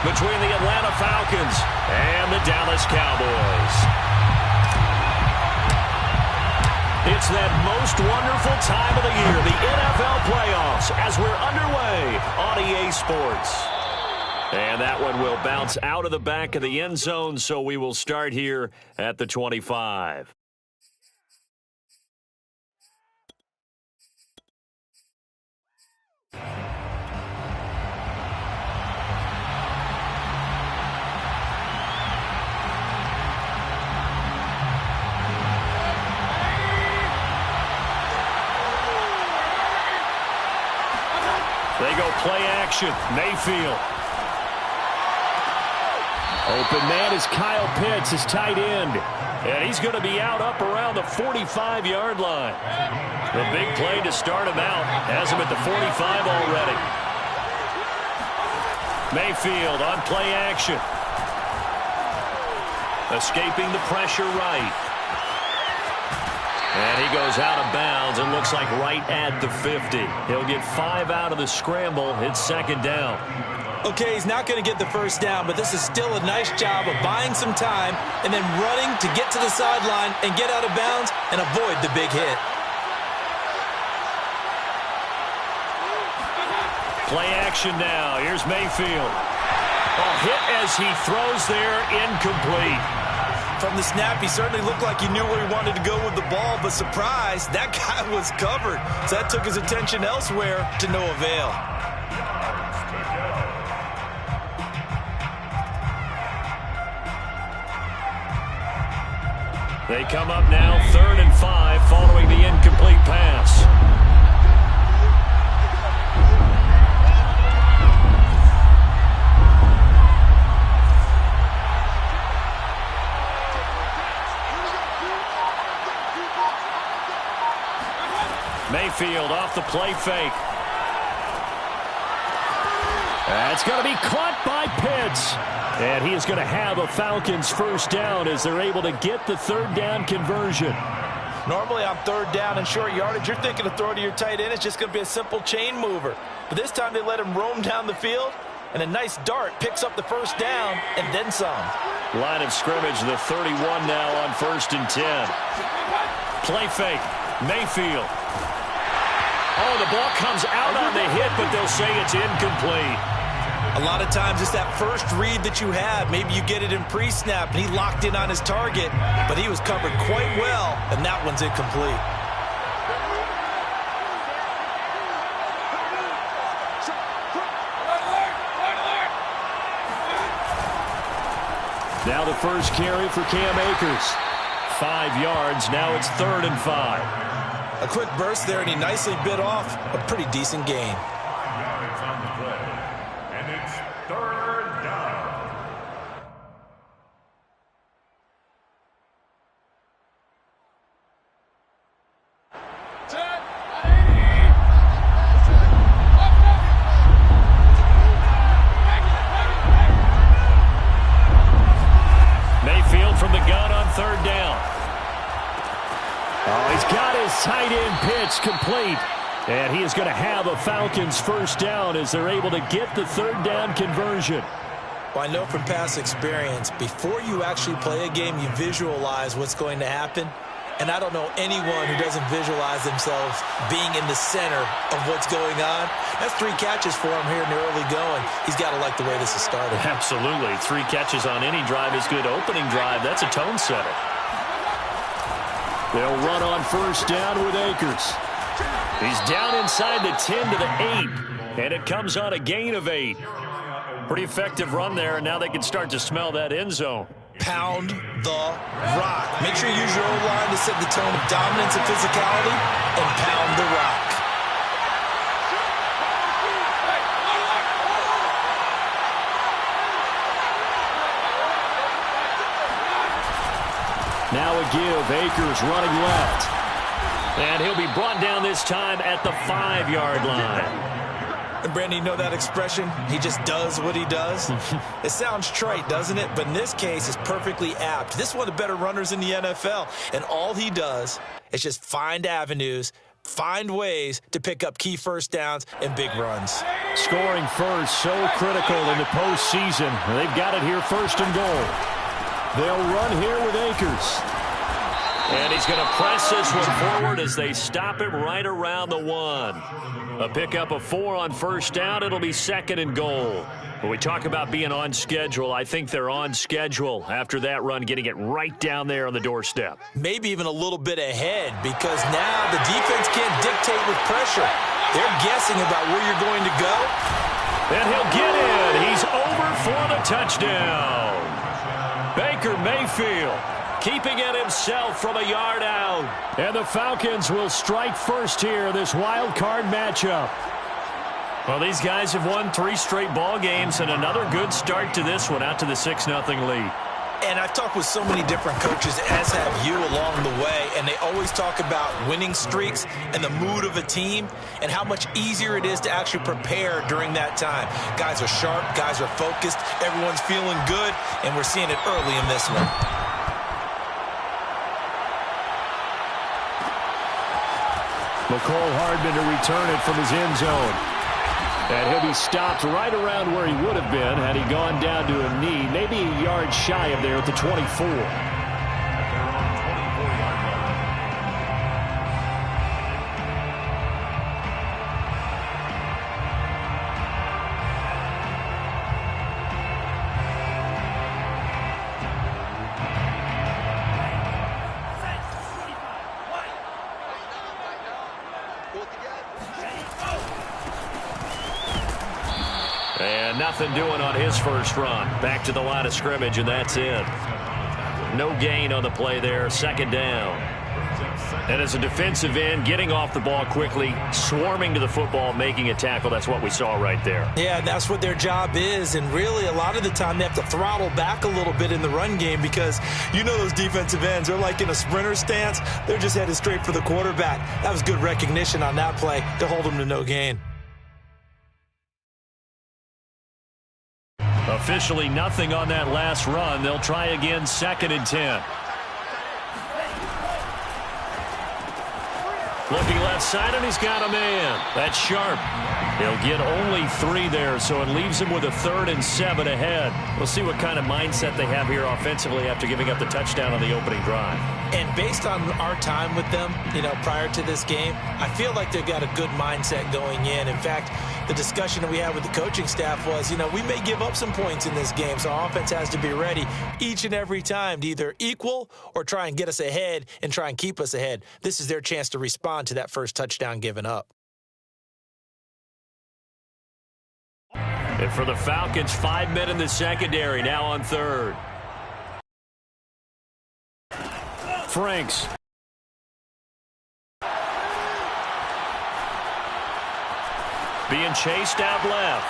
between the Atlanta Falcons and the Dallas Cowboys. It's that most wonderful time of the year, the NFL playoffs, as we're underway on EA Sports. And that one will bounce out of the back of the end zone, so we will start here at the 25. They go play action. Mayfield. Open man is Kyle Pitts, his tight end. And he's going to be out up around the 45-yard line. The big play to start him out has him at the 45 already. Mayfield on play action. Escaping the pressure right. And he goes out of bounds and looks like right at the 50. He'll get 5 out of the scramble. It's second down. Okay, he's not going to get the first down, but this is still a nice job of buying some time and then running to get to the sideline and get out of bounds and avoid the big hit. Play action now. Here's Mayfield. Oh, hit as he throws there, incomplete. From the snap, he certainly looked like he knew where he wanted to go with the ball, but surprise, that guy was covered. So that took his attention elsewhere to no avail. They come up now, 3rd and 5, following the incomplete pass. Mayfield off the play fake. That's going to be caught by Pitts. And he is going to have a Falcons first down as they're able to get the 3rd down conversion. Normally on 3rd down and short yardage, you're thinking of throwing to your tight end. It's just going to be a simple chain mover. But this time they let him roam down the field, and a nice dart picks up the first down and then some. Line of scrimmage, the 31 now on 1st and 10. Play fake. Mayfield. Oh, the ball comes out on the hit, but they'll say it's incomplete. A lot of times it's that first read that you have. Maybe you get it in pre-snap, and he locked in on his target, but he was covered quite well, and that one's incomplete. Now the first carry for Cam Akers. 5 yards. Now it's 3rd and 5. A quick burst there, and he nicely bit off a pretty decent gain. And it's 3rd down. Mayfield from the gun on 3rd down. Oh, he's got his tight end pitch complete. And he is going to have a Falcons first down as they're able to get the 3rd down conversion. Well, I know from past experience, before you actually play a game, you visualize what's going to happen. And I don't know anyone who doesn't visualize themselves being in the center of what's going on. That's 3 catches for him here in the early going. He's got to like the way this has started. Absolutely. 3 catches on any drive is good. Opening drive, that's a tone setter. They'll run on first down with Akers. He's down inside the 10 to the 8, and it comes on a gain of 8. Pretty effective run there, and now they can start to smell that end zone. Pound the rock. Make sure you use your O-line to set the tone of dominance and physicality, and pound the rock. Now a give. Akers running left. And he'll be brought down this time at the 5-yard line. And Brandon, you know that expression? He just does what he does. It sounds trite, doesn't it? But in this case, it's perfectly apt. This is one of the better runners in the NFL. And all he does is just find avenues, find ways to pick up key first downs and big runs. Scoring first, so critical in the postseason. They've got it here, first and goal. They'll run here with Akers. And he's going to press this one forward as they stop him right around the 1. A pickup of 4 on first down. It'll be second and goal. When we talk about being on schedule, I think they're on schedule after that run, getting it right down there on the doorstep. Maybe even a little bit ahead, because now the defense can't dictate with pressure. They're guessing about where you're going to go. And he'll get in. He's over for the touchdown. Baker Mayfield keeping it himself from a yard out. And the Falcons will strike first here in this wild card matchup. Well, these guys have won 3 straight ball games, and another good start to this one, out to the 6-0 lead. And I've talked with so many different coaches, as have you, along the way, and they always talk about winning streaks and the mood of a team and how much easier it is to actually prepare during that time. Guys are sharp, guys are focused, everyone's feeling good, and we're seeing it early in this one. McCole Hardman to return it from his end zone. And he'll be stopped right around where he would have been had he gone down to a knee, maybe a yard shy of there at the 24. And nothing doing on his first run. Back to the line of scrimmage, and that's it. No gain on the play there. Second down. And as a defensive end, getting off the ball quickly, swarming to the football, making a tackle. That's what we saw right there. Yeah, that's what their job is. And really, a lot of the time, they have to throttle back a little bit in the run game because you know those defensive ends, they're like in a sprinter stance. They're just headed straight for the quarterback. That was good recognition on that play to hold them to no gain. Officially nothing on that last run. They'll try again, 2nd and 10. Looking left side, and he's got a man. That's sharp. He'll get only 3 there, so it leaves him with a 3rd and 7 ahead. We'll see what kind of mindset they have here offensively after giving up the touchdown on the opening drive. And based on our time with them, prior to this game, I feel like they've got a good mindset going in. In fact, the discussion that we had with the coaching staff was, we may give up some points in this game, so our offense has to be ready each and every time to either equal or try and get us ahead and try and keep us ahead. This is their chance to respond to that first touchdown given up. And for the Falcons, 5 men in the secondary, now on 3rd. Franks. Being chased out left.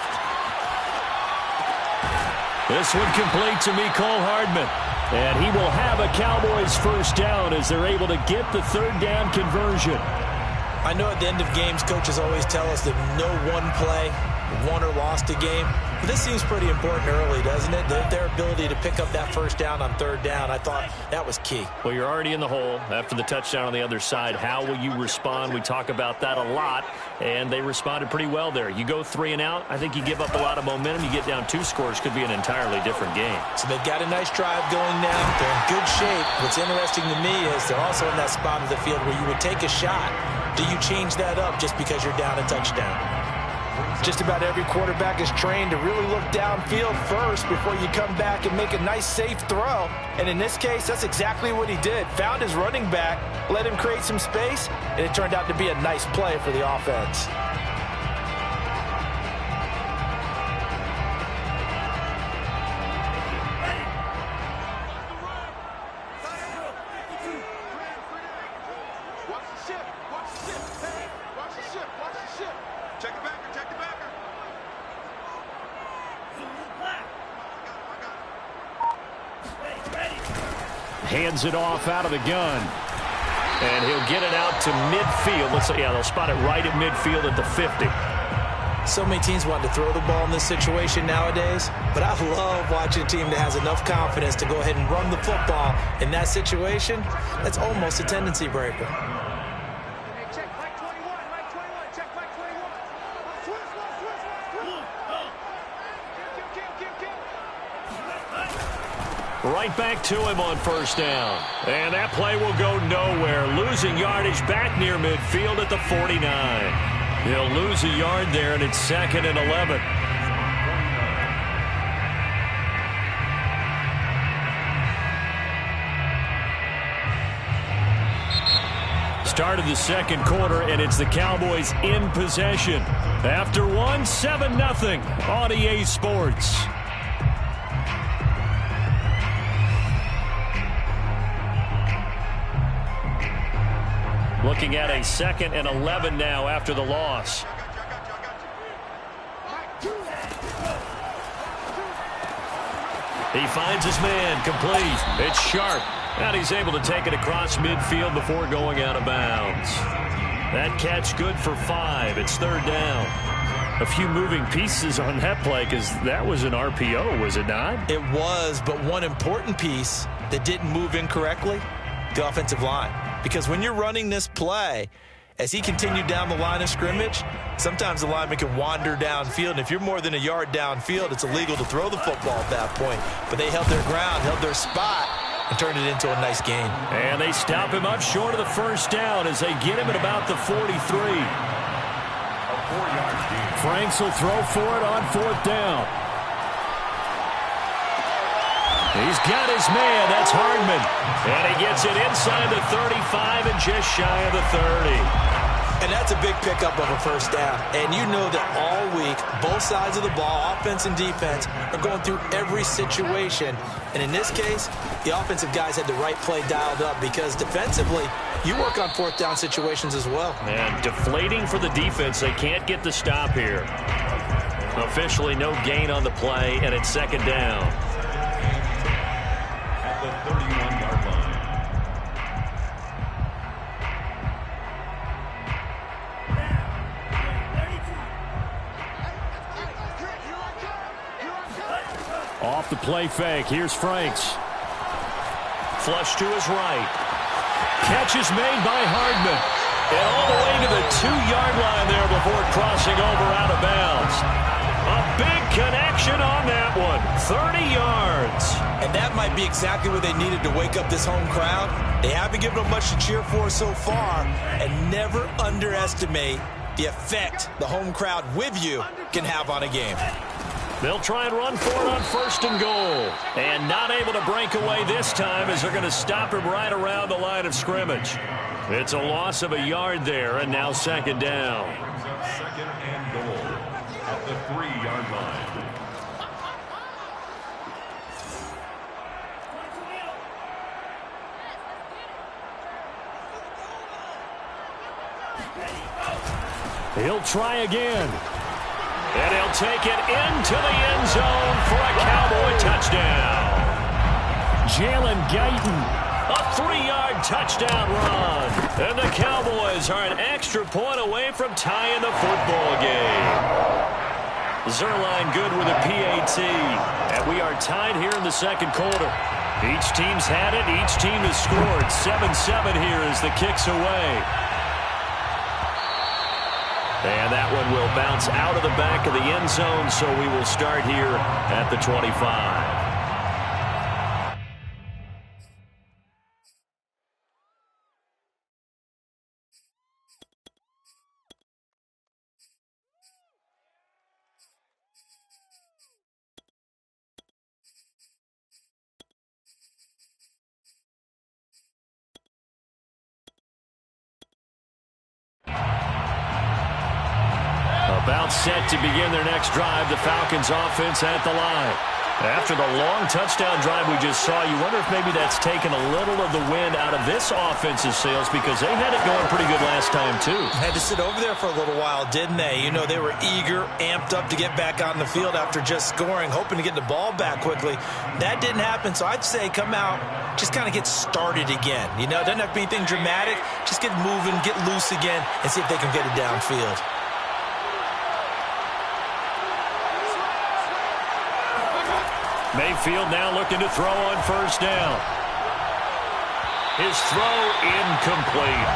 This one complete to Mecole Hardman. And he will have a Cowboys first down as they're able to get the 3rd down conversion. I know at the end of games, coaches always tell us that no one play won or lost a game. But this seems pretty important early, doesn't it? Their ability to pick up that first down on 3rd down, I thought that was key. Well, you're already in the hole after the touchdown on the other side. How will you respond? We talk about that a lot, and they responded pretty well there. You go 3 and out, I think you give up a lot of momentum. You get down 2 scores, could be an entirely different game. So they've got a nice drive going now. They're in good shape. What's interesting to me is they're also in that spot of the field where you would take a shot. Do you change that up just because you're down a touchdown? Just about every quarterback is trained to really look downfield first before you come back and make a nice, safe throw. And in this case, that's exactly what he did. Found his running back, let him create some space, and it turned out to be a nice play for the offense. Hands it off out of the gun. And he'll get it out to midfield. Let's say, yeah, they'll spot it right at midfield at the 50. So many teams want to throw the ball in this situation nowadays, but I love watching a team that has enough confidence to go ahead and run the football. In that situation, that's almost a tendency breaker. Right back to him on first down. And that play will go nowhere. Losing yardage back near midfield at the 49. He'll lose a yard there, and it's 2nd and 11. Start of the second quarter, and it's the Cowboys in possession. After one, 7-0 on EA Sports. Looking at a 2nd and 11 now after the loss. He finds his man, complete. It's Sharp. And he's able to take it across midfield before going out of bounds. That catch good for 5. It's 3rd down. A few moving pieces on that play because that was an RPO, was it not? It was, but one important piece that didn't move incorrectly, the offensive line. Because when you're running this play, as he continued down the line of scrimmage, sometimes the lineman can wander downfield. And if you're more than a yard downfield, it's illegal to throw the football at that point. But they held their ground, held their spot, and turned it into a nice gain. And they stop him up short of the first down as they get him at about the 43. Franks will throw for it on 4th down. He's got his man. That's Hardman. And he gets it inside the 35 and just shy of the 30. And that's a big pickup of a first down. And you know that all week, both sides of the ball, offense and defense, are going through every situation. And in this case, the offensive guys had the right play dialed up because defensively, you work on 4th down situations as well. And deflating for the defense. They can't get the stop here. Officially no gain on the play, and it's 2nd down. At the 31-yard line. Off the play fake. Here's Franks. Flush to his right. Catch is made by Hardman. And all the way to the 2-yard line there before crossing over out of bounds. A big connection on that one. 30 yards. And that might be exactly what they needed to wake up this home crowd. They haven't given them much to cheer for so far. And never underestimate the effect the home crowd with you can have on a game. They'll try and run for it on 1st and goal. And not able to break away this time as they're going to stop him right around the line of scrimmage. It's a loss of a yard there, and now 2nd down. 2nd and goal at the 3-yard line. He'll try again. And he'll take it into the end zone for a Cowboy touchdown. Jalen Guyton, a 3-yard touchdown run. And the Cowboys are an extra point away from tying the football game. Zerline good with a PAT. And we are tied here in the second quarter. Each team's had it. Each team has scored. 7-7 here as the kick's away. And that one will bounce out of the back of the end zone, so we will start here at the 25. About set to begin their next drive, the Falcons offense at the line. After the long touchdown drive we just saw, you wonder if maybe that's taken a little of the wind out of this offense's sails because they had it going pretty good last time too. Had to sit over there for a little while, didn't they? You know, they were eager, amped up to get back on the field after just scoring, hoping to get the ball back quickly. That didn't happen, so I'd say come out, just kind of get started again. You know, it doesn't have to be anything dramatic. Just get moving, get loose again, and see if they can get it downfield. Mayfield now looking to throw on 1st down. His throw incomplete.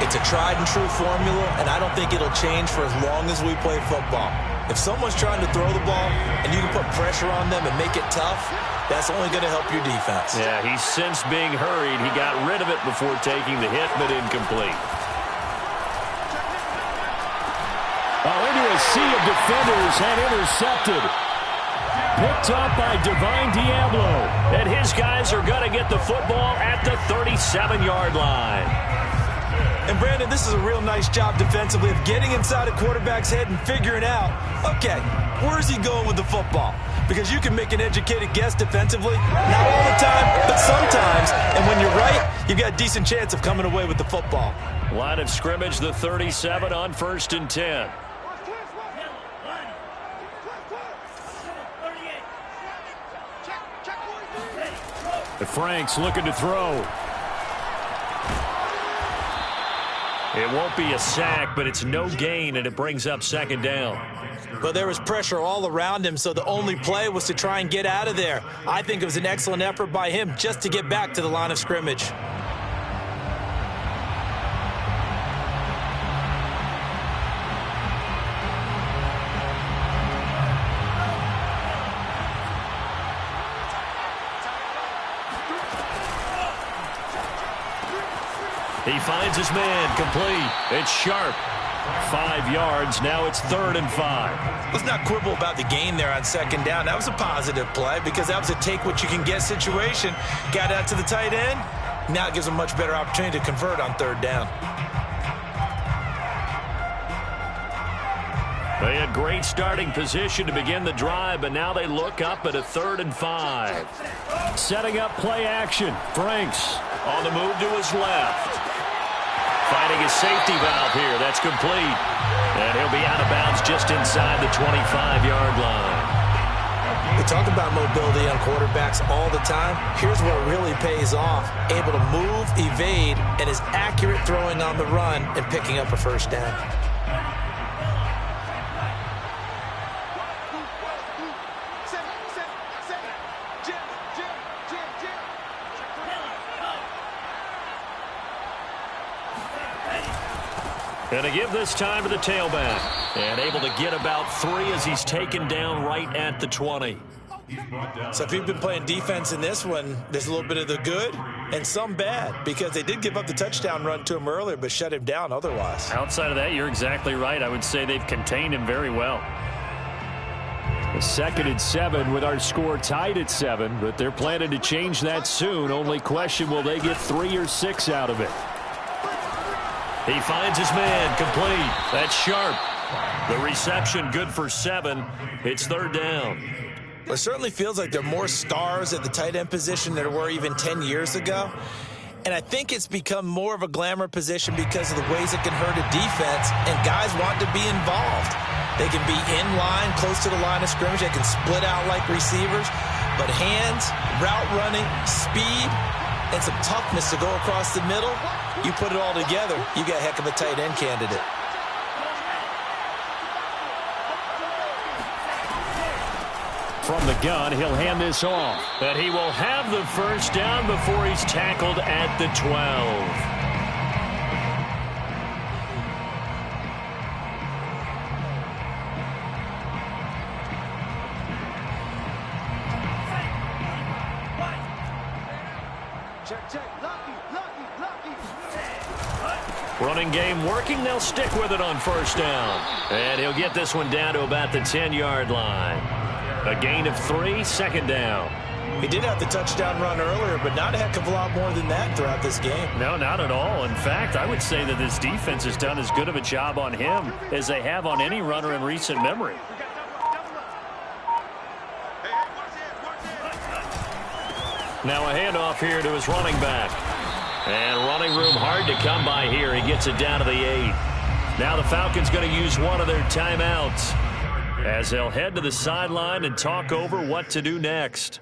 It's a tried and true formula, and I don't think it'll change for as long as we play football. If someone's trying to throw the ball and you can put pressure on them and make it tough, that's only going to help your defense. Yeah, he sensed being hurried. He got rid of it before taking the hit, but incomplete. Into a sea of defenders and intercepted. Picked up by Divine Diablo. And his guys are going to get the football at the 37-yard line. And, Brandon, this is a real nice job defensively of getting inside a quarterback's head and figuring out, okay, where's he going with the football? Because you can make an educated guess defensively. Not all the time, but sometimes. And when you're right, you've got a decent chance of coming away with the football. Line of scrimmage, the 37 on 1st and 10. Frank's looking to throw. It won't be a sack, but it's no gain, and it brings up 2nd down. But there was pressure all around him, so the only play was to try and get out of there. I think it was an excellent effort by him just to get back to the line of scrimmage. He finds his man, complete. It's Sharp. 5 yards, now it's 3rd and 5. Let's not quibble about the gain there on 2nd down. That was a positive play because that was a take-what-you-can-get situation. Got out to the tight end. Now it gives him a much better opportunity to convert on 3rd down. They had great starting position to begin the drive, but now they look up at a 3rd and 5. Setting up play action. Franks on the move to his left. Finding his safety valve here. That's complete. And he'll be out of bounds just inside the 25-yard line. We talk about mobility on quarterbacks all the time. Here's where it really pays off. Able to move, evade, and is accurate throwing on the run and picking up a 1st down. And to give this time to the tailback. And able to get about 3 as he's taken down right at the 20. So if you've been playing defense in this one, there's a little bit of the good and some bad because they did give up the touchdown run to him earlier but shut him down otherwise. Outside of that, you're exactly right. I would say they've contained him very well. A 2nd and 7 with our score tied at 7, but they're planning to change that soon. Only question, will they get 3 or 6 out of it? He finds his man, complete. That's Sharp. The reception good for 7. It's 3rd down. Well, it certainly feels like there are more stars at the tight end position than there were even 10 years ago. And I think it's become more of a glamour position because of the ways it can hurt a defense, and guys want to be involved. They can be in line, close to the line of scrimmage. They can split out like receivers. But hands, route running, speed, and some toughness to go across the middle, you put it all together, you got a heck of a tight end candidate. From the gun, he'll hand this off. But he will have the 1st down before he's tackled at the 12. Running game working. They'll stick with it on 1st down. And he'll get this one down to about the 10-yard line. A gain of 3, 2nd down. He did have the touchdown run earlier, but not a heck of a lot more than that throughout this game. No, not at all. In fact, I would say that this defense has done as good of a job on him as they have on any runner in recent memory. Now a handoff here to his running back. And running room hard to come by here. He gets it down to the 8. Now the Falcons going to use one of their timeouts as they'll head to the sideline and talk over what to do next.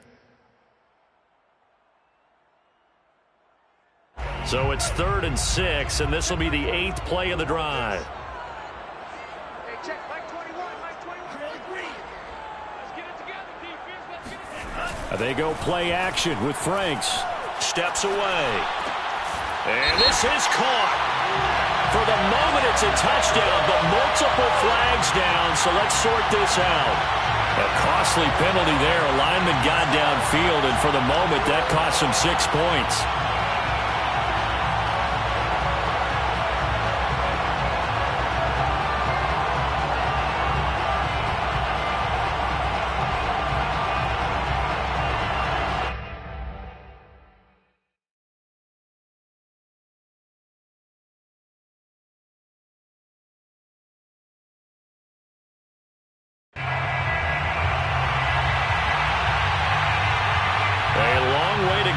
So it's 3rd and 6, and this will be the 8th play of the drive. They go play action with Franks. Steps away. And this is caught. For the moment, it's a touchdown, but multiple flags down, so let's sort this out. A costly penalty there. A lineman got downfield, and for the moment, that cost him 6 points.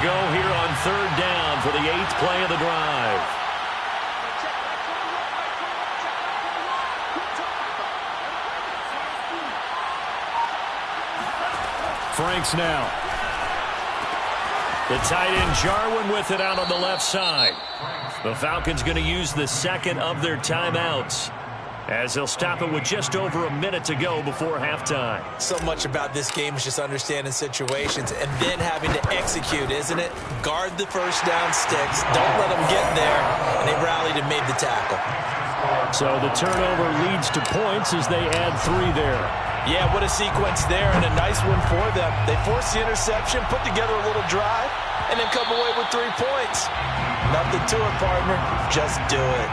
Go here on third down for the 8th play of the drive. Franks now. The tight end Jarwin with it out on the left side. The Falcons going to use the second of their timeouts, as they'll stop it with just over a minute to go before halftime. So much about this game is just understanding situations and then having to execute, isn't it? Guard the first down sticks. Don't let them get there. And they rallied and made the tackle. So the turnover leads to points as they add 3 there. Yeah, what a sequence there, and a nice one for them. They forced the interception, put together a little drive, and then come away with 3 points. Nothing to it, partner. Just do it.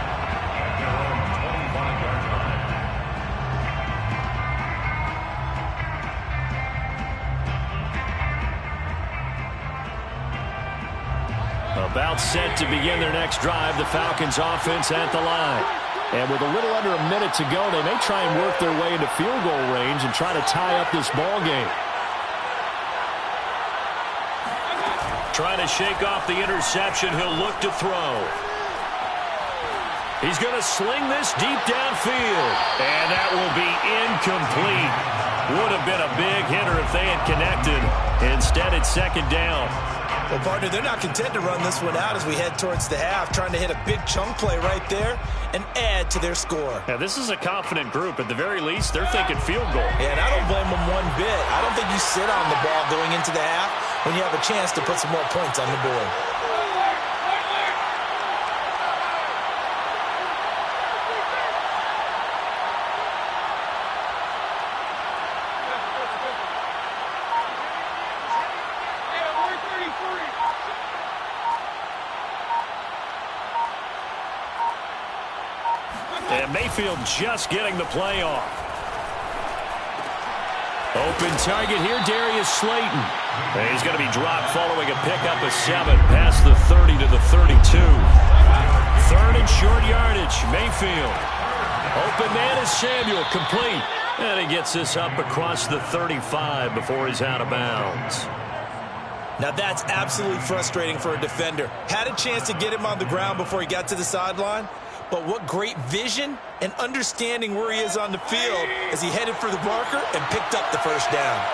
About set to begin their next drive, the Falcons offense at the line. And with a little under a minute to go, they may try and work their way into field goal range and try to tie up this ball game. Trying to shake off the interception, he'll look to throw. He's going to sling this deep downfield. And that will be incomplete. Would have been a big hitter if they had connected. Instead, it's second down. Well, partner, they're not content to run this one out as we head towards the half, trying to hit a big chunk play right there and add to their score. Yeah, this is a confident group. At the very least, they're thinking field goal. Yeah, and I don't blame them one bit. I don't think you sit on the ball going into the half when you have a chance to put some more points on the board. And Mayfield just getting the play off. Open target here, Darius Slayton. And he's going to be dropped following a pickup of 7 past the 30 to the 32. Third and short yardage, Mayfield. Open man is Samuel, complete. And he gets this up across the 35 before he's out of bounds. Now that's absolutely frustrating for a defender. Had a chance to get him on the ground before he got to the sideline. But what great vision and understanding where he is on the field as he headed for the marker and picked up the first down.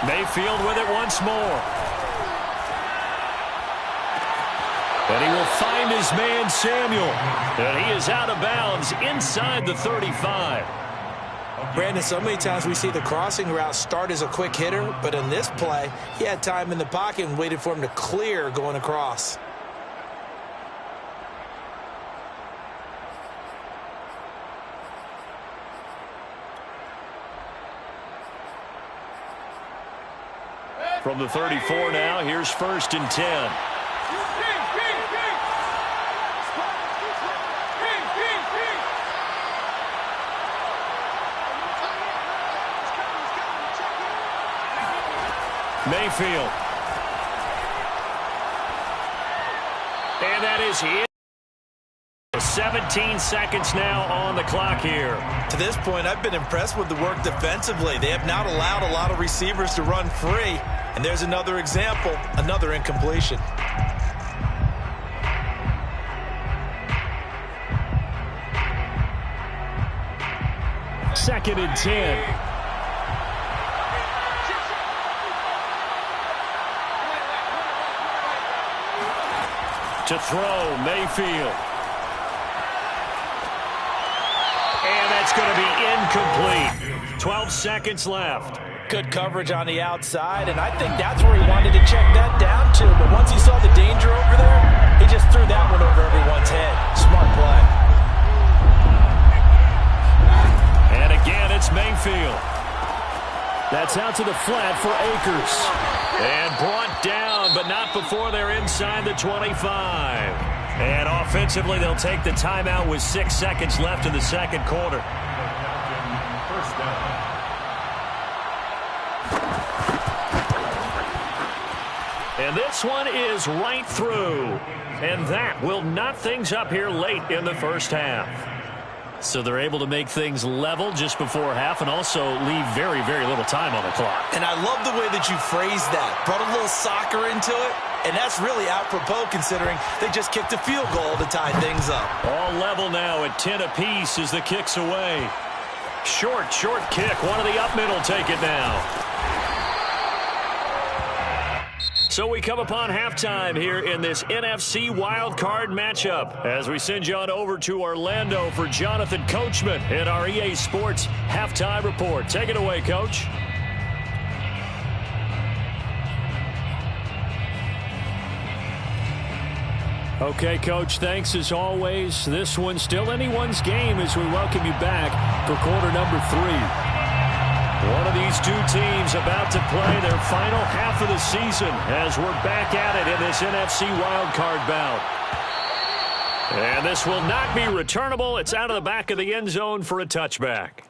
Mayfield with it once more. And he will find his man Samuel. And he is out of bounds inside the 35. Brandon, so many times we see the crossing route start as a quick hitter, but in this play, he had time in the pocket and waited for him to clear going across. From the 34 now, here's 1st and 10. Mayfield. And that is it. 17 seconds now on the clock here. To this point, I've been impressed with the work defensively. They have not allowed a lot of receivers to run free. And there's another example, another incompletion. Second and 10. To throw, Mayfield. And that's going to be incomplete. 12 seconds left. Good coverage on the outside, and I think that's where he wanted to check that down to. But once he saw the danger over there, he just threw that one over everyone's head. Smart play. And again, it's Mayfield. That's out to the flat for Akers. And brought down, but not before they're inside the 25. And offensively, they'll take the timeout with 6 seconds left in the second quarter. First down. And this one is right through. And that will knot things up here late in the first half. So they're able to make things level just before half and also leave very, very little time on the clock. And I love the way that you phrased that. Brought a little soccer into it. And that's really apropos considering they just kicked a field goal to tie things up. All level now at 10 apiece as the kick's away. Short kick. One of the up middle take it now. So we come upon halftime here in this NFC wildcard matchup as we send you on over to Orlando for Jonathan Coachman in our EA Sports Halftime Report. Take it away, Coach. Okay, Coach, thanks as always. This one's still anyone's game as we welcome you back for quarter number 3. One of these two teams about to play their final half of the season as we're back at it in this NFC wildcard bout. And this will not be returnable. It's out of the back of the end zone for a touchback.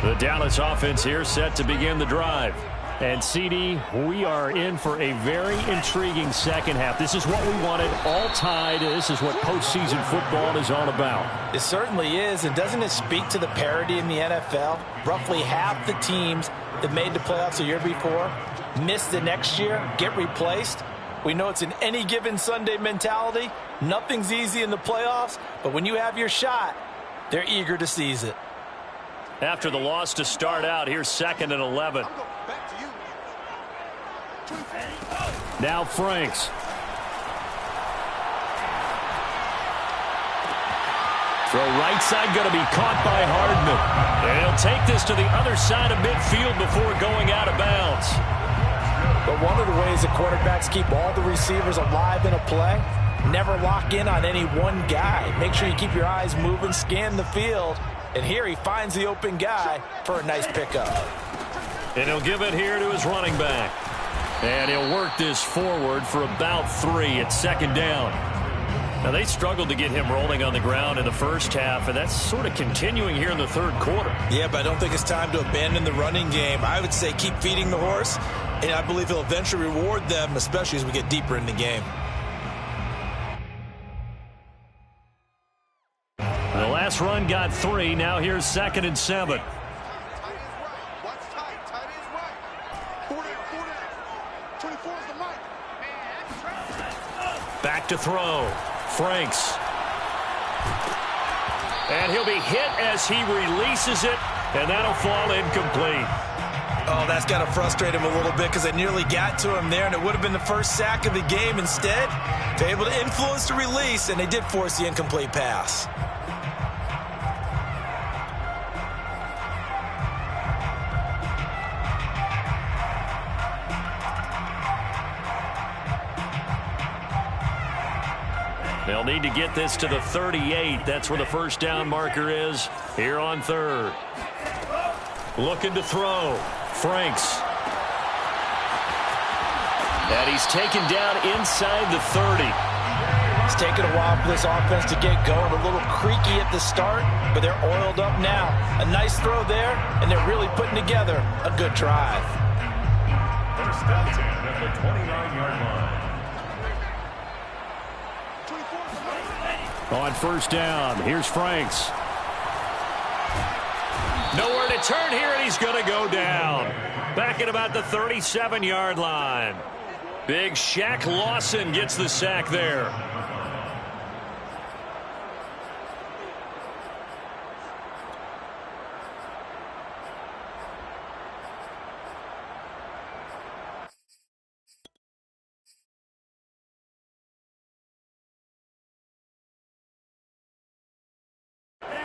The Dallas offense here set to begin the drive. And, CD, we are in for a very intriguing second half. This is what we wanted, all tied. This is what postseason football is all about. It certainly is, and doesn't it speak to the parity in the NFL? Roughly half the teams that made the playoffs the year before miss the next year, get replaced. We know it's an any given Sunday mentality. Nothing's easy in the playoffs, but when you have your shot, they're eager to seize it. After the loss to start out, here's 2nd and 11. Now Franks. Throw right side going to be caught by Hardman. And he'll take this to the other side of midfield before going out of bounds. But one of the ways that quarterbacks keep all the receivers alive in a play, never lock in on any one guy. Make sure you keep your eyes moving, scan the field. And here he finds the open guy for a nice pickup. And he'll give it here to his running back. And he'll work this forward for about 3 at 2nd down. Now, they struggled to get him rolling on the ground in the first half, and that's sort of continuing here in the third quarter. Yeah, but I don't think it's time to abandon the running game. I would say keep feeding the horse, and I believe he'll eventually reward them, especially as we get deeper in the game. The last run got 3. Now here's 2nd and 7. Back to throw. Franks. And he'll be hit as he releases it, and that'll fall incomplete. Oh, that's got to frustrate him a little bit because they nearly got to him there, and it would have been the first sack of the game. Instead, they're able to influence the release, and they did force the incomplete pass. They'll need to get this to the 38. That's where the first down marker is here on 3rd. Looking to throw. Franks. And he's taken down inside the 30. It's taken a while for this offense to get going. A little creaky at the start, but they're oiled up now. A nice throw there, and they're really putting together a good drive. First down 10 at the 29-yard line. On first down, here's Franks. Nowhere to turn here, and he's going to go down. Back at about the 37-yard line. Big Shaq Lawson gets the sack there.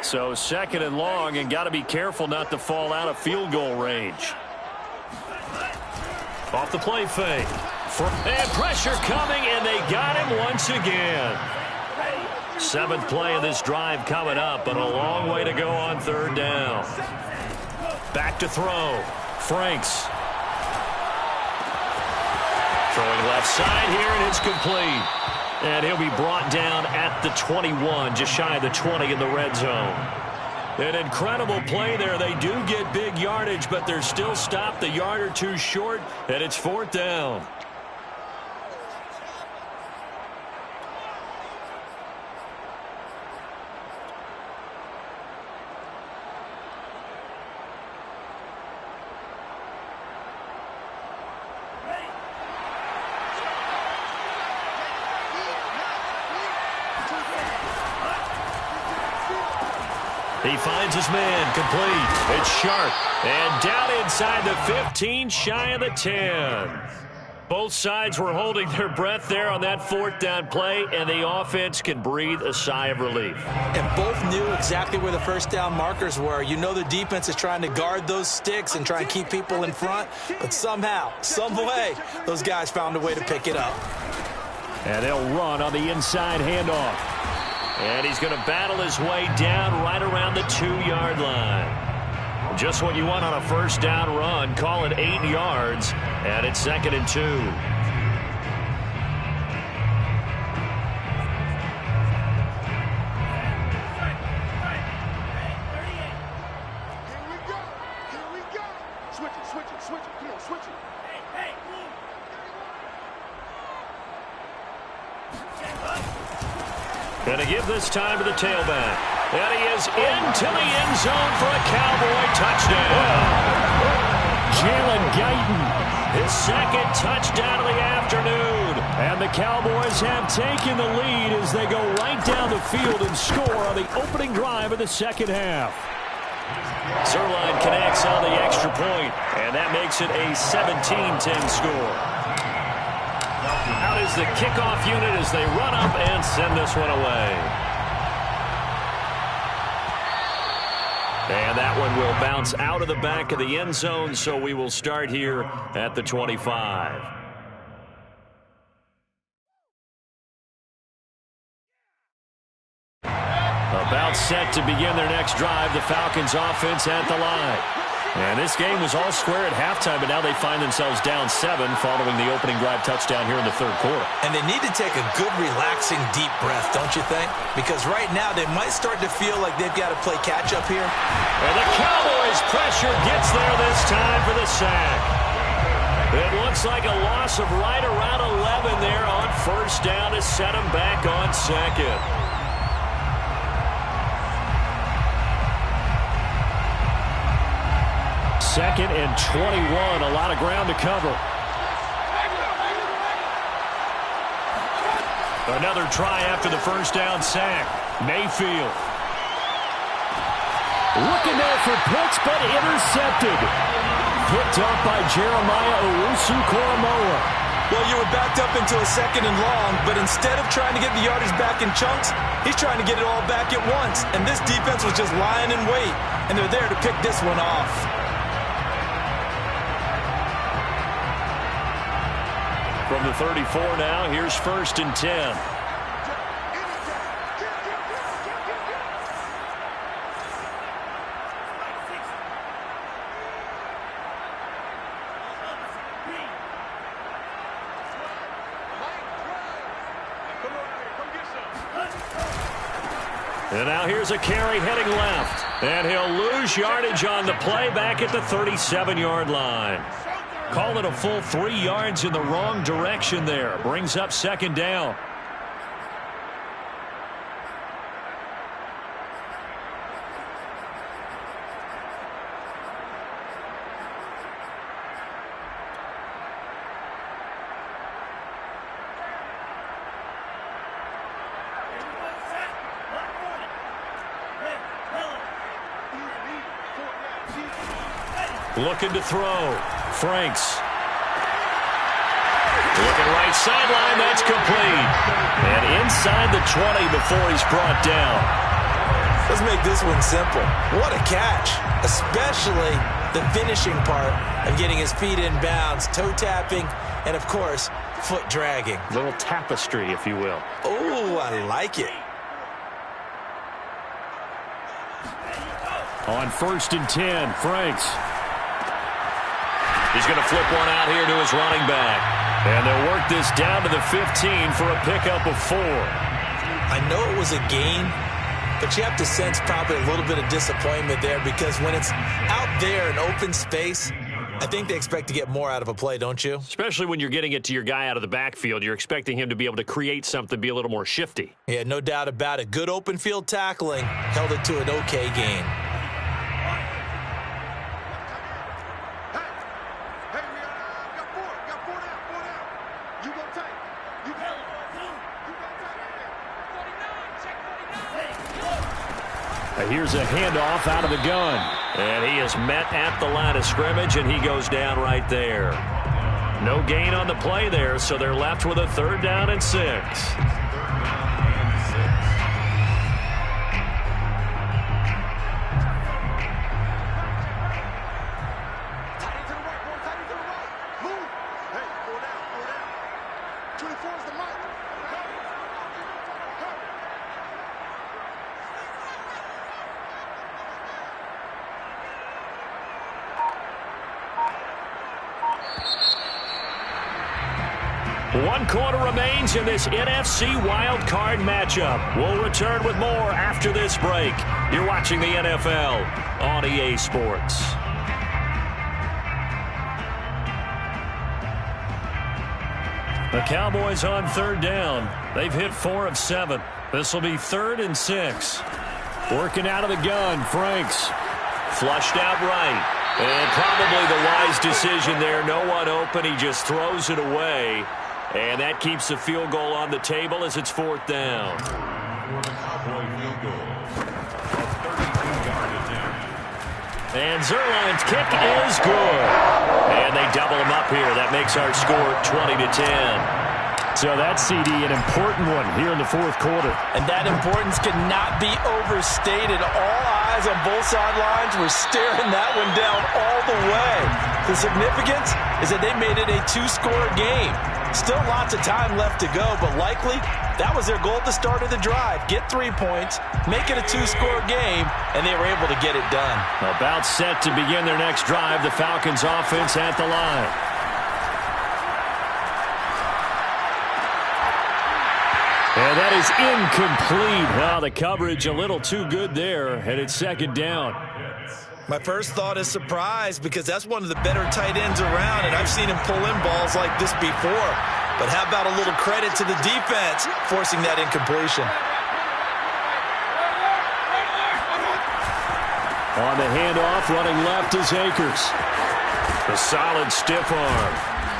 So second and long, and got to be careful not to fall out of field goal range. Off the play fake. And pressure coming, and they got him once again. Seventh play of this drive coming up, but a long way to go on third down. Back to throw. Franks. Throwing left side here, and it's complete. And he'll be brought down at the 21, just shy of the 20 in the red zone. An incredible play there. They do get big yardage, but they're still stopped a yard or two short, and it's fourth down. He finds his man, complete. It's Sharp, and down inside the 15, shy of the 10. Both sides were holding their breath there on that fourth down play, and the offense can breathe a sigh of relief. And both knew exactly where the first down markers were. You know the defense is trying to guard those sticks and try and keep people in front, but somehow, some way, those guys found a way to pick it up. And they'll run on the inside handoff. And he's going to battle his way down right around the 2-yard line. Just what you want on a first down run. Call it 8 yards, and it's second and 2. Going to give this time to the tailback. And he is into the end zone for a Cowboy touchdown. Jalen Guyton, his second touchdown of the afternoon. And the Cowboys have taken the lead as they go right down the field and score on the opening drive of the second half. Zerline connects on the extra point, and that makes it a 17-10 score. Out is the kickoff unit as they run up and send this one away. And that one will bounce out of the back of the end zone, so we will start here at the 25. About set to begin their next drive, the Falcons offense at the line. And this game was all square at halftime, but now they find themselves down 7 following the opening drive touchdown here in the third quarter. And they need to take a good, relaxing, deep breath, don't you think? Because right now they might start to feel like they've got to play catch-up here. And the Cowboys' pressure gets there this time for the sack. It looks like a loss of right around 11 there on first down to set them back on second. Second and 21, a lot of ground to cover. Another try after the first down sack. Mayfield. Looking there for Pitts, but intercepted. Picked up by Jeremiah Owusu-Koramoah. Well, you were backed up into a second and long, but instead of trying to get the yardage back in chunks, he's trying to get it all back at once. And this defense was just lying in wait, and they're there to pick this one off. From the 34 now, here's first and 10. And now here's a carry heading left. And he'll lose yardage on the play back at the 37-yard line. Call it a full 3 yards in the wrong direction there. Brings up second down. Looking to throw. Franks. Looking right sideline. That's complete. And inside the 20 before he's brought down. Let's make this one simple. What a catch, especially the finishing part of getting his feet in bounds, toe tapping, and, of course, foot dragging. A little tapestry, if you will. Oh, I like it. On 1st and 10, Franks. He's going to flip one out here to his running back. And they'll work this down to the 15 for a pickup of 4. I know it was a gain, but you have to sense probably a little bit of disappointment there because when it's out there in open space, I think they expect to get more out of a play, don't you? Especially when you're getting it to your guy out of the backfield. You're expecting him to be able to create something, be a little more shifty. Yeah, no doubt about it. Good open field tackling held it to an okay gain. Here's a handoff out of the gun. And he is met at the line of scrimmage, and he goes down right there. No gain on the play there, so they're left with a 3rd down and 6. One quarter remains in this NFC wildcard matchup. We'll return with more after this break. You're watching the NFL on EA Sports. The Cowboys on 3rd down. They've hit 4 of 7. This will be 3rd and 6. Working out of the gun, Franks. Flushed out right. And probably the wise decision there. No one open. He just throws it away. And that keeps the field goal on the table as it's 4th down. For the Cowboy field goal, a 32-yard attempt. And Zerline's kick is good. And they double him up here. That makes our score 20-10. So that CD, an important one here in the 4th quarter. And that importance cannot be overstated. All eyes on both sidelines were staring that one down all the way. The significance is that they made it a 2-score game. Still lots of time left to go, but likely that was their goal at the start of the drive. Get 3 points, make it a 2-score game, and they were able to get it done. About set to begin their next drive, the Falcons offense at the line. And that is incomplete. Oh, the coverage a little too good there, and it's 2nd down. My first thought is surprise because that's one of the better tight ends around, and I've seen him pull in balls like this before. But how about a little credit to the defense forcing that incompletion? On the handoff, running left is Akers. A solid stiff arm.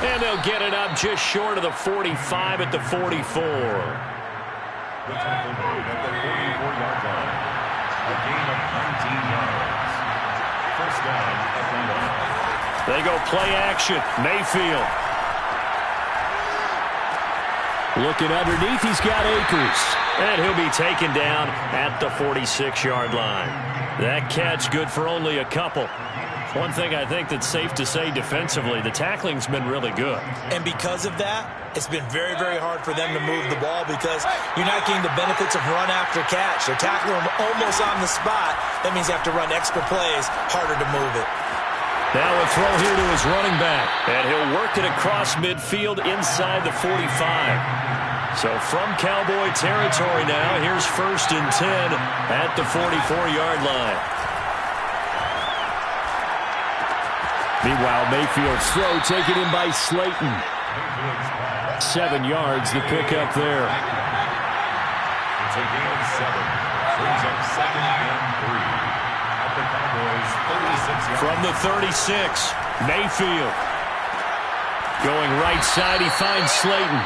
And they'll get it up just short of the 45 at the 44. The tackle made at the 44-yard line. A gain of 19 yards. 1st down, Atlanta. They go play action. Mayfield. Looking underneath, he's got Akers. And he'll be taken down at the 46-yard line. That catch good for only a couple. One thing I think that's safe to say defensively, the tackling's been really good. And because of that, it's been very, very hard for them to move the ball because you're not getting the benefits of run after catch. They're tackling them almost on the spot. That means they have to run extra plays, harder to move it. Now a throw here to his running back. And he'll work it across midfield inside the 45. So from Cowboy territory now, here's 1st and 10 at the 44-yard line. Meanwhile, Mayfield's throw taken in by Slayton. 7 yards, the pickup there. It's a gain of 7. Brings up 2nd and 3. At the Cowboys' 36-yard. From the 36, Mayfield. Going right side, he finds Slayton.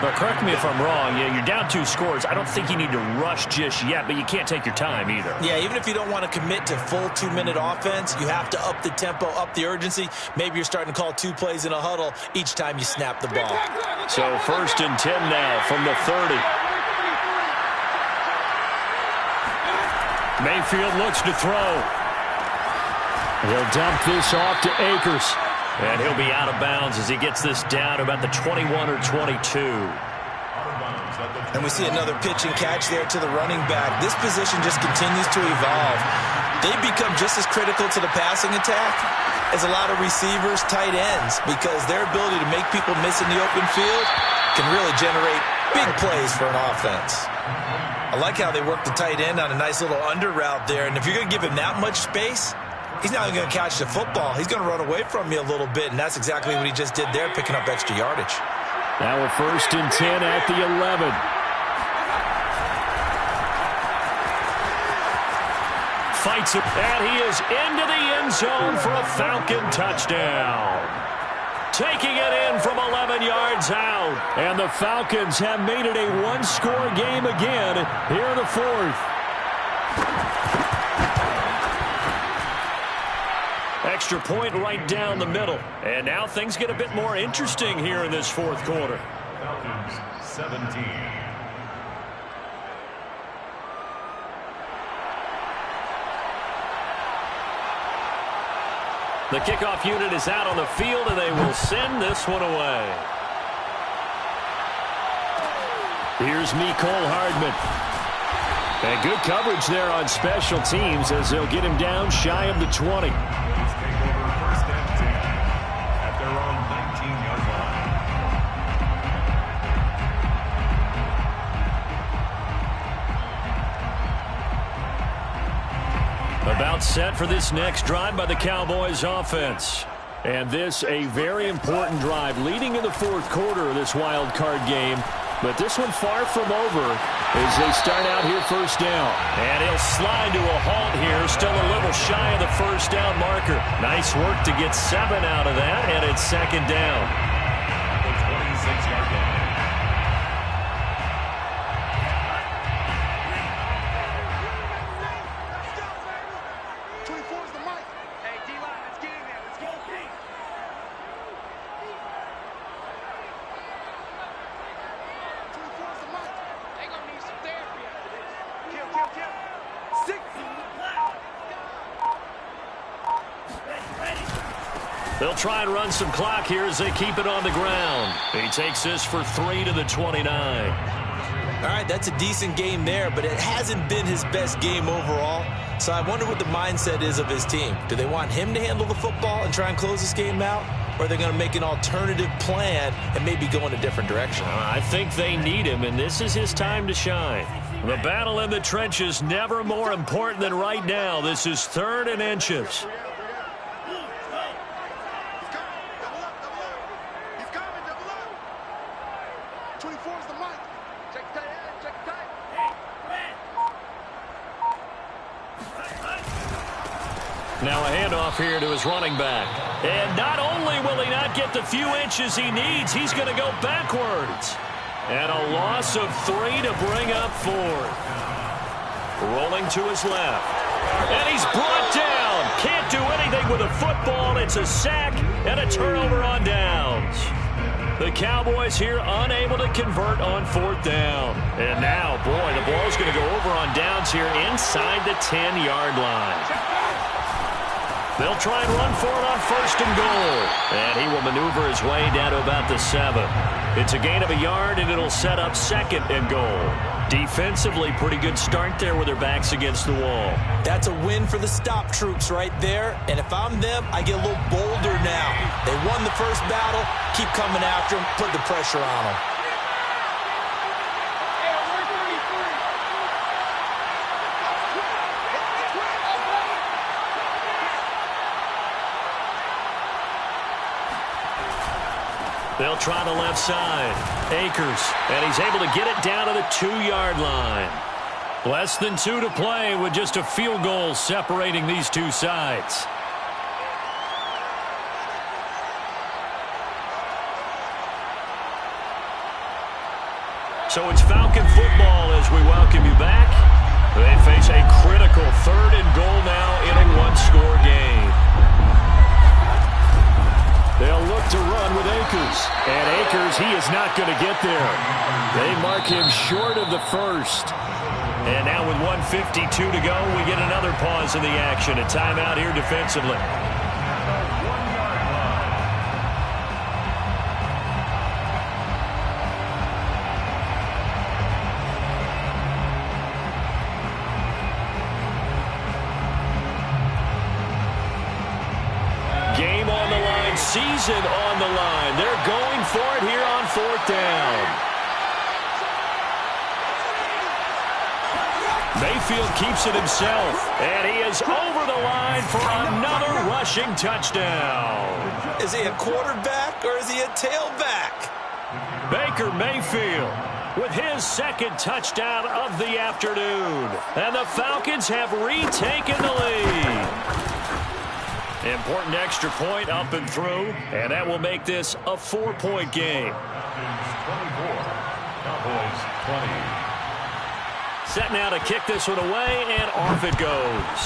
But correct me if I'm wrong, you're down 2 scores. I don't think you need to rush just yet, but you can't take your time either. Yeah, even if you don't want to commit to full 2-minute offense, you have to up the tempo, up the urgency. Maybe you're starting to call 2 plays in a huddle each time you snap the ball. So 1st and 10 now from the 30. Mayfield looks to throw. He'll dump this off to Akers. And he'll be out of bounds as he gets this down to about the 21 or 22. And we see another pitch and catch there to the running back. This position just continues to evolve. They become just as critical to the passing attack as a lot of receivers, tight ends, because their ability to make people miss in the open field can really generate big plays for an offense. I like how they work the tight end on a nice little under route there. And if you're going to give him that much space, he's not going to catch the football. He's going to run away from you a little bit, and that's exactly what he just did there, picking up extra yardage. Now we're 1st and 10 at the 11. Fights it, and he is into the end zone for a Falcon touchdown. Taking it in from 11 yards out. And the Falcons have made it a one-score game again here in the 4th. Extra point right down the middle. And now things get a bit more interesting here in this 4th quarter. Falcons 17. The kickoff unit is out on the field, and they will send this one away. Here's Mecole Hardman. And good coverage there on special teams as they'll get him down shy of the 20. Take over 1st and 10 at their own 19-yard line. About set for this next drive by the Cowboys offense. And this a very important drive leading in the 4th quarter of this wild card game. But this one far from over as they start out here 1st down. And he'll slide to a halt here, still a little shy of the 1st down marker. Nice work to get 7 out of that, and it's 2nd down. The 26-yard line. They'll try and run some clock here as they keep it on the ground. He takes this for 3 to the 29. All right, that's a decent game there, but it hasn't been his best game overall. So I wonder what the mindset is of his team. Do they want him to handle the football and try and close this game out? Or are they going to make an alternative plan and maybe go in a different direction? I think they need him, and this is his time to shine. The battle in the trenches never more important than right now. This is 3rd and inches. Now a handoff here to his running back. And not only will he not get the few inches he needs, he's going to go backwards. And a loss of 3 to bring up 4th. Rolling to his left. And he's brought down. Can't do anything with a football. It's a sack and a turnover on downs. The Cowboys here unable to convert on 4th down. And now, boy, the ball's going to go over on downs here inside the 10-yard line. They'll try and run for it on 1st and goal. And he will maneuver his way down to about the 7. It's a gain of a yard, and it'll set up 2nd and goal. Defensively, pretty good start there with their backs against the wall. That's a win for the stop troops right there. And if I'm them, I get a little bolder now. They won the first battle. Keep coming after them. Put the pressure on them. They'll try the left side. Akers, and he's able to get it down to the 2-yard line. Less than 2 to play with just a field goal separating these two sides. So it's Falcon football as we welcome you back. They face a critical 3rd and goal now in a one-score game. They'll look to run with Akers. And Akers, he is not going to get there. They mark him short of the 1st. And now with 1:52 to go, we get another pause in the action. A timeout here defensively. Game on the line, season on the line. They're going for it here on 4th down. Mayfield keeps it himself, and he is over the line for another rushing touchdown. Is he a quarterback or is he a tailback? Baker Mayfield with his second touchdown of the afternoon. And the Falcons have retaken the lead. Important extra point up and through, and that will make this a 4-point game. 24, Cowboys 20. Set now to kick this one away, and off it goes.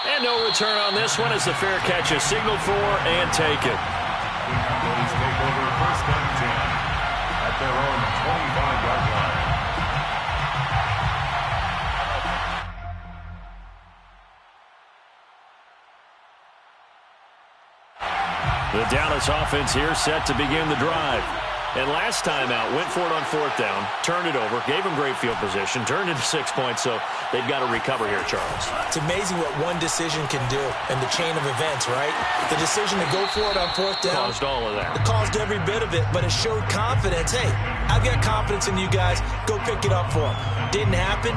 And no return on this one as the fair catch is signaled for and taken. The Cowboys take over 1st and 10 at their own 25-yard line. The Dallas offense here set to begin the drive. And last time out, went for it on 4th down, turned it over, gave them great field position, turned it to 6 points, so they've got to recover here, Charles. It's amazing what one decision can do in the chain of events, right? The decision to go for it on 4th down. Caused all of that. It caused every bit of it, but it showed confidence. Hey, I've got confidence in you guys. Go pick it up for them. Didn't happen.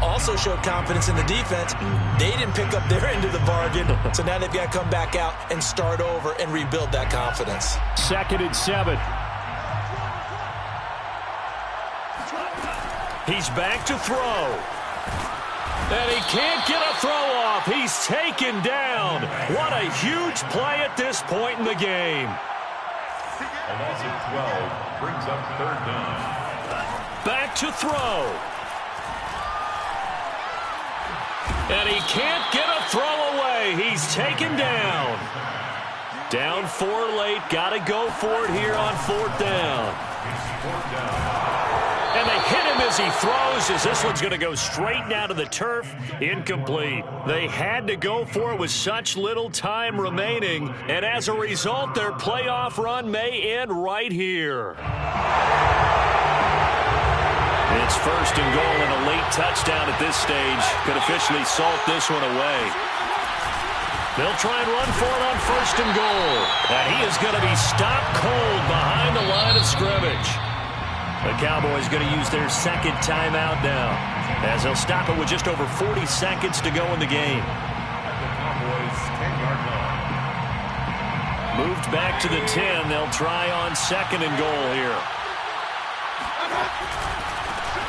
Also showed confidence in the defense. They didn't pick up their end of the bargain, so now they've got to come back out and start over and rebuild that confidence. 2nd and 7. He's back to throw. And he can't get a throw off. He's taken down. What a huge play at this point in the game. A loss of 12 brings up 3rd down. Back to throw. And he can't get a throw away. He's taken down. Down 4 late. Got to go for it here on 4th down. It's 4th down. And they hit him as he throws, as this one's going to go straight down to the turf. Incomplete. They had to go for it with such little time remaining, and as a result, their playoff run may end right here. It's 1st and goal, and a late touchdown at this stage could officially salt this one away. They'll try and run for it on 1st and goal, and he is going to be stopped cold behind the line of scrimmage. The Cowboys going to use their 2nd timeout now, as they'll stop it with just over 40 seconds to go in the game. At the Cowboys' 10-yard line. Moved back to the 10. They'll try on 2nd and goal here.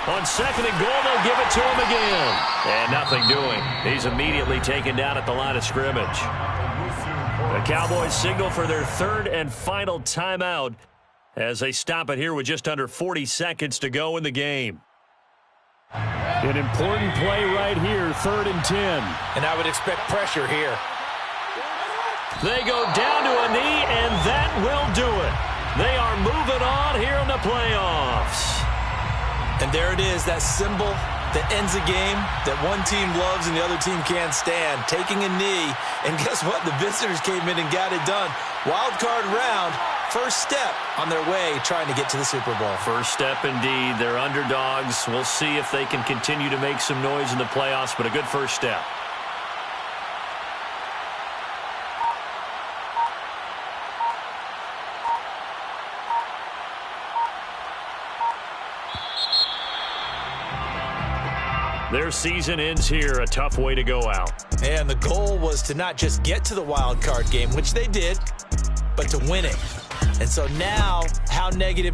On 2nd and goal, they'll give it to him again. And nothing doing. He's immediately taken down at the line of scrimmage. The Cowboys signal for their 3rd and final timeout, as they stop it here with just under 40 seconds to go in the game. An important play right here, 3rd and 10. And I would expect pressure here. They go down to a knee, and that will do it. They are moving on here in the playoffs. And there it is, that symbol that ends a game that one team loves and the other team can't stand. Taking a knee, and guess what? The visitors came in and got it done. Wild card round. First step on their way trying to get to the Super Bowl. First step indeed. They're underdogs. We'll see if they can continue to make some noise in the playoffs, but a good first step. Their season ends here. A tough way to go out. And the goal was to not just get to the wild card game, which they did, but to win it. And so now, how negative